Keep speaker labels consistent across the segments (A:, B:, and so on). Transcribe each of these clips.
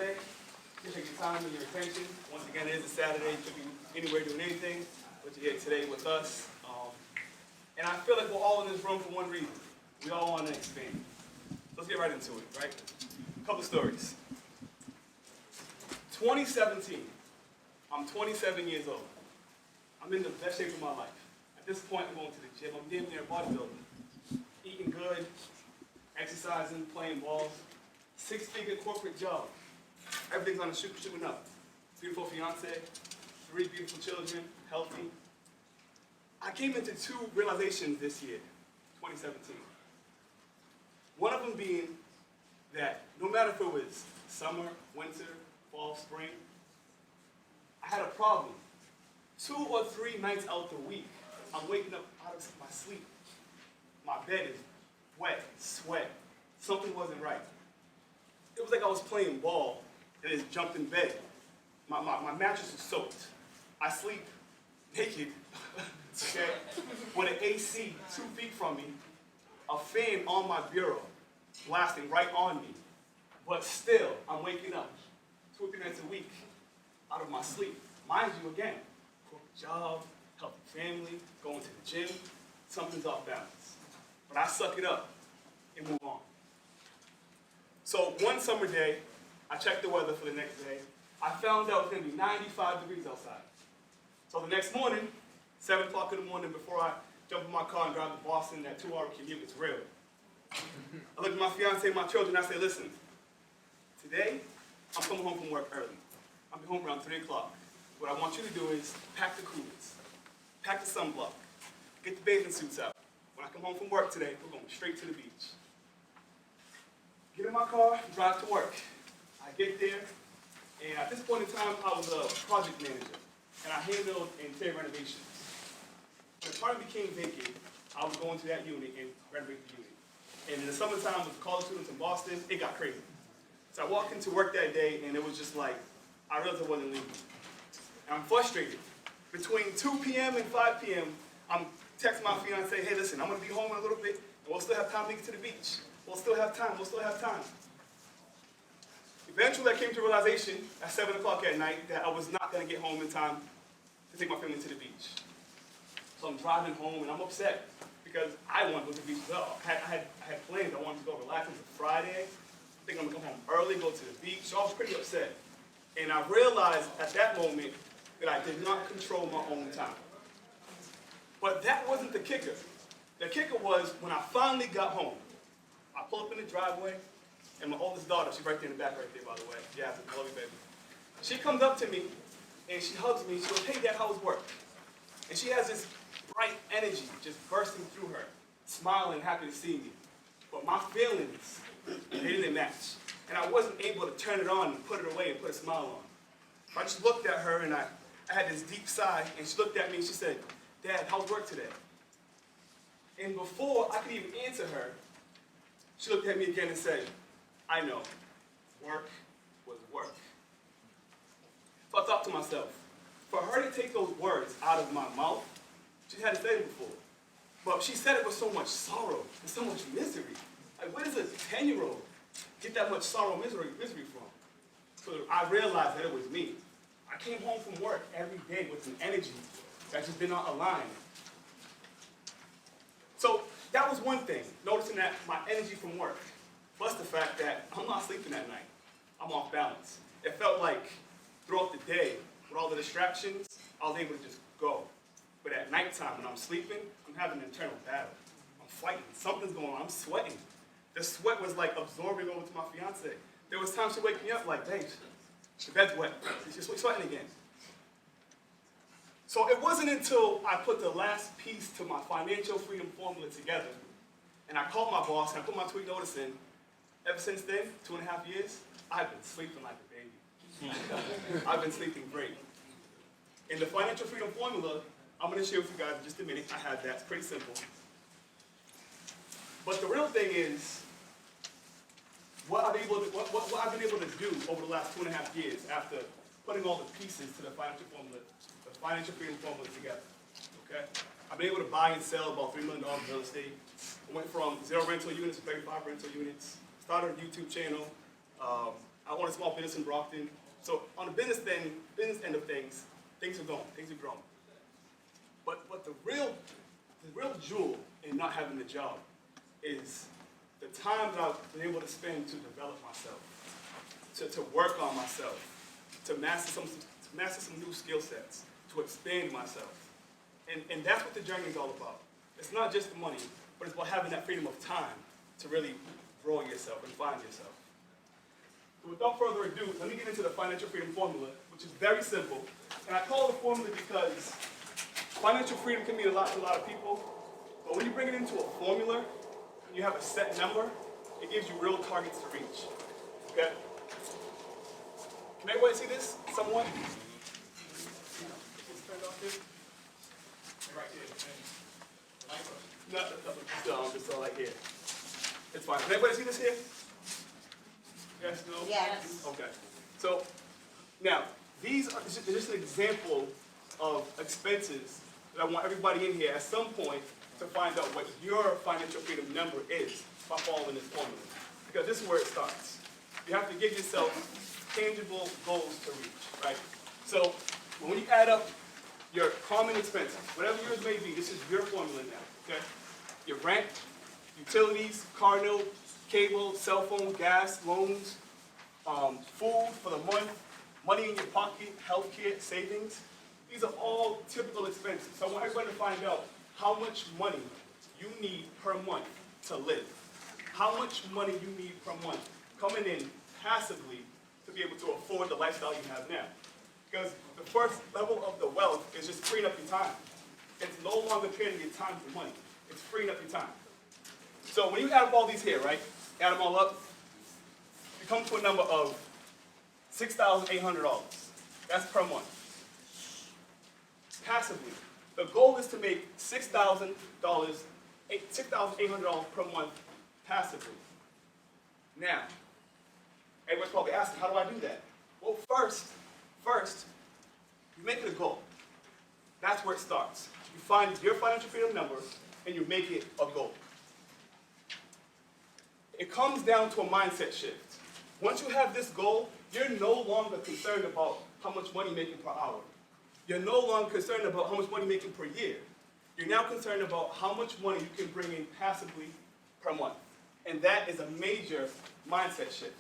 A: today. Appreciate your time and your attention. Once again, it is a Saturday. You could be anywhere doing anything, but you're here today with us. And I feel like we're all in this room for one reason. We all want to expand. Let's get right into it, right? A couple stories. 2017. I'm 27 years old. I'm in the best shape of my life. At this point, I'm going to the gym. I'm damn near bodybuilding. Eating good, exercising, playing ball. 6-figure corporate job. Everything's on the shooting up. Beautiful fiance, 3 beautiful children, healthy. I came into 2 realizations this year, 2017. One of them being that no matter if it was summer, winter, fall, spring, I had a problem. 2 or 3 nights out the week, I'm waking up out of my sleep. My bed is wet, sweat. Something wasn't right. It was like I was playing ball and just jumped in bed. My mattress is soaked. I sleep naked, okay, with an AC 2 feet from me, a fan on my bureau, blasting right on me. But still, I'm waking up 2 or 3 nights a week out of my sleep. Mind you, again, corporate job, healthy family, going to the gym, something's off balance. But I suck it up and move on. So one summer day, I checked the weather for the next day. I found out it was going to be 95 degrees outside. So the next morning, 7 o'clock in the morning, before I jump in my car and drive to Boston, that 2-hour commute, it's real. I look at my fiance and my children, and I say, listen, today, I'm coming home from work early. I'll be home around 3 o'clock. What I want you to do is pack the coolers, pack the sunblock, get the bathing suits out. When I come home from work today, we're going straight to the beach. Get in my car, drive to work. I get there, and at this point in time, I was a project manager, and I handled interior renovations. When the apartment became vacant, I was going to that unit and renovate the unit. And in the summertime with college students in Boston, it got crazy. So I walked into work that day, and it was just like, I realized I wasn't leaving. And I'm frustrated. Between 2 p.m. and 5 p.m., I'm texting my fiance, hey, listen, I'm going to be home in a little bit, and we'll still have time to get to the beach. We'll still have time. Eventually, I came to a realization at 7 o'clock at night that I was not going to get home in time to take my family to the beach. So I'm driving home, and I'm upset because I wanted to go to the beach as well. I had plans. I wanted to go relax. It was a Friday. I think I'm going to come home early, go to the beach. So I was pretty upset. And I realized at that moment that I did not control my own time. But that wasn't the kicker. The kicker was when I finally got home. I pull up in the driveway, and my oldest daughter, she's right there in the back right there, by the way. Yeah, I love you, baby. She comes up to me, and she hugs me. She goes, hey, Dad, how was work? And she has this bright energy just bursting through her, smiling, happy to see me. But my feelings, they didn't match. And I wasn't able to turn it on and put it away and put a smile on. I just looked at her, and I had this deep sigh, and she looked at me, and she said, Dad, how's work today? And before I could even answer her, she looked at me again and said, I know, work was work. So I thought to myself, for her to take those words out of my mouth, she hadn't said it before. But she said it with so much sorrow and so much misery. Like, where does a 10-year-old get that much sorrow and misery from? So I realized that it was me. I came home from work every day with an energy that just did not align. So that was one thing, noticing that my energy from work, plus the fact that I'm not sleeping at night. I'm off balance. It felt like throughout the day, with all the distractions, I was able to just go. But at nighttime, when I'm sleeping, I'm having an internal battle. I'm fighting. Something's going on. I'm sweating. The sweat was like absorbing over to my fiance. There was times she'd wake me up like, babe, the bed's wet. She's sweating again. So it wasn't until I put the last piece to my financial freedom formula together, and I called my boss and I put my tweet notice in. Ever since then, 2.5 years, I've been sleeping like a baby. I've been sleeping great. In the financial freedom formula, I'm going to share with you guys in just a minute. I have that. It's pretty simple. But the real thing is, what I've been able to do over the last 2.5 years after putting all the pieces to the financial formula, the financial freedom formula together. Okay? I've been able to buy and sell about $3 million in real estate. I went from 0 rental units to 35 rental units. Started a YouTube channel. I own a small business in Brockton. So on the business end of things, things are going, things are growing. But the real jewel in not having the job is the time that I've been able to spend to develop myself, to work on myself, to master some new skill sets, to expand myself. And that's what the journey is all about. It's not just the money, but it's about having that freedom of time to really grow yourself and find yourself. So without further ado, let me get into the financial freedom formula, which is very simple. And I call it a formula because financial freedom can mean a lot to a lot of people. But when you bring it into a formula, and you have a set number, it gives you real targets to reach. Okay? Can everybody see this? Someone? Turned off here? Right here. No, just like here. It's fine. Can everybody see this here? Yes, no?
B: Yes.
A: Okay. So, now, these are just an example of expenses that I want everybody in here at some point to find out what your financial freedom number is by following this formula. Because this is where it starts. You have to give yourself tangible goals to reach, right? So, when you add up your common expenses, whatever yours may be, this is your formula now, okay? Your rent, utilities, car note, cable, cell phone, gas, loans, food for the month, money in your pocket, healthcare, savings. These are all typical expenses. So I want everybody to find out how much money you need per month to live. How much money you need per month coming in passively to be able to afford the lifestyle you have now. Because the first level of the wealth is just freeing up your time. It's no longer trading your time for money. It's freeing up your time. So when you add up all these here, right? Add them all up, you come to a number of $6,800. That's per month. Passively, the goal is to make $6,800 per month passively. Now, everybody's probably asking, how do I do that? Well, first, you make it a goal. That's where it starts. You find your financial freedom number and you make it a goal. It comes down to a mindset shift. Once you have this goal, you're no longer concerned about how much money you're making per hour. You're no longer concerned about how much money you're making per year. You're now concerned about how much money you can bring in passively per month. And that is a major mindset shift.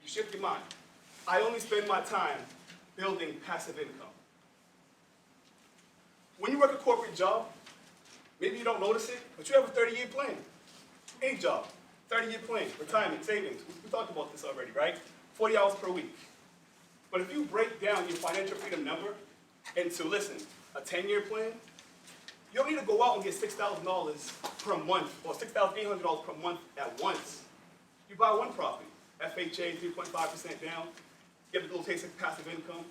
A: You shift your mind. I only spend my time building passive income. When you work a corporate job, maybe you don't notice it, but you have a 30-year plan. Any job, 30-year plan, retirement, savings. We talked about this already, right? 40 hours per week. But if you break down your financial freedom number into, listen, a 10-year plan, you don't need to go out and get $6,000 per month or $6,800 per month at once. You buy one property, FHA, 3.5% down, get a little taste of passive income.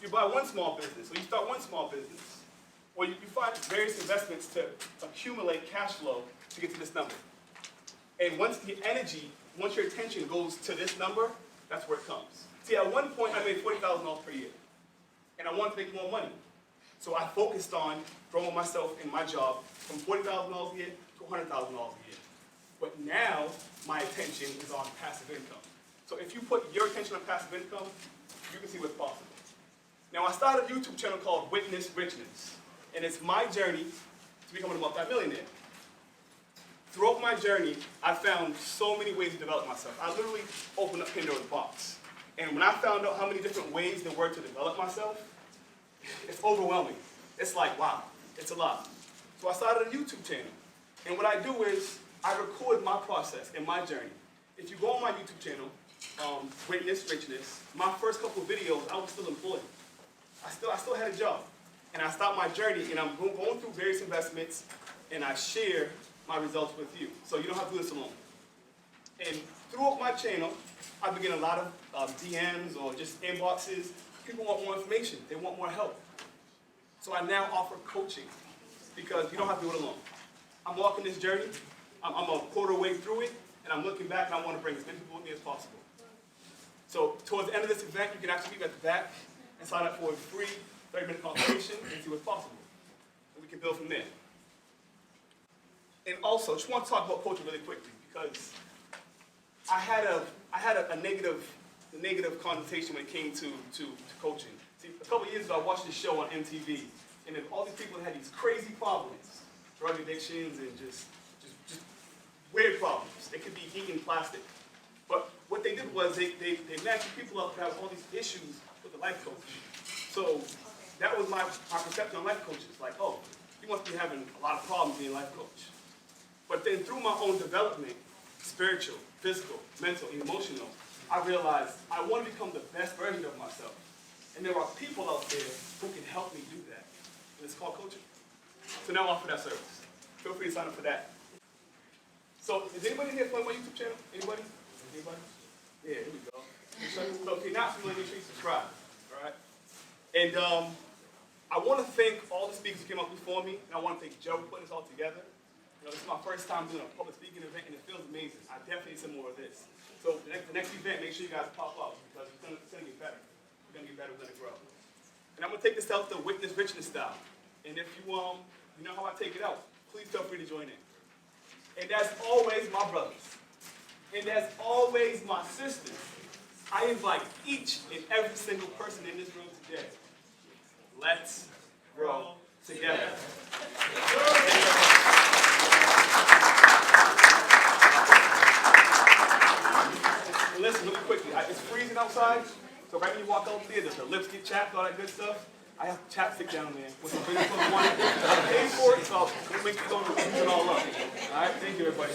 A: You buy one small business, or you start one small business. Or you find various investments to accumulate cash flow to get to this number. And once your attention goes to this number, that's where it comes. See, at one point, I made $40,000 per year. And I wanted to make more money. So I focused on growing myself in my job from $40,000 a year to $100,000 a year. But now, my attention is on passive income. So if you put your attention on passive income, you can see what's possible. Now, I started a YouTube channel called Witness Richness. And it's my journey to becoming a multi-millionaire. Throughout my journey, I found so many ways to develop myself. I literally opened up Pandora's box. And when I found out how many different ways there were to develop myself, it's overwhelming. It's like, wow, it's a lot. So I started a YouTube channel. And what I do is, I record my process and my journey. If you go on my YouTube channel, Witness Richness, my first couple of videos, I was still employed. I still had a job. And I start my journey, and I'm going through various investments, and I share my results with you. So you don't have to do this alone. And throughout my channel, I begin a lot of DMs or just inboxes. People want more information. They want more help. So I now offer coaching because you don't have to do it alone. I'm walking this journey. I'm a quarter way through it, and I'm looking back, and I want to bring as many people with me as possible. So towards the end of this event, you can actually be at the back and sign up for a free 30-minute consultation and see what's possible. And we can build from there. And also, just want to talk about coaching really quickly because I had a negative connotation when it came to coaching. See, a couple years ago, I watched this show on MTV, and then all these people had these crazy problems, drug addictions, and just weird problems. They could be eating plastic. But what they did was they matched people up that have all these issues with a life coach. So that was my perception on life coaches. Like, oh, you must be having a lot of problems being a life coach. But then through my own development, spiritual, physical, mental, and emotional, I realized I want to become the best version of myself. And there are people out there who can help me do that. And it's called coaching. So now I offer that service. Feel free to sign up for that. So is anybody here playing my YouTube channel? Anybody? Anybody? Yeah, here we go. So if you're not familiar, make sure you subscribe. All right? And I want to thank all the speakers who came up before me, and I want to thank Joe for putting this all together. You know, this is my first time doing a public speaking event, and it feels amazing. I definitely need some more of this. So the next event, make sure you guys pop up, because it's going to get better. We're going to get better, we're going to grow. And I'm going to take this out the witness richness style. And if you know how I take it out, please feel free to join in. And as always, my brothers, and as always, my sisters, I invite each and every single person in this room today. Let's grow together. And listen, really quickly, it's freezing outside, so right when you walk out there, the lips get chapped, all that good stuff. I have chapstick down there with some business on the one. I paid for it, so I'll make sure you don't use it all up. All right, thank you, everybody.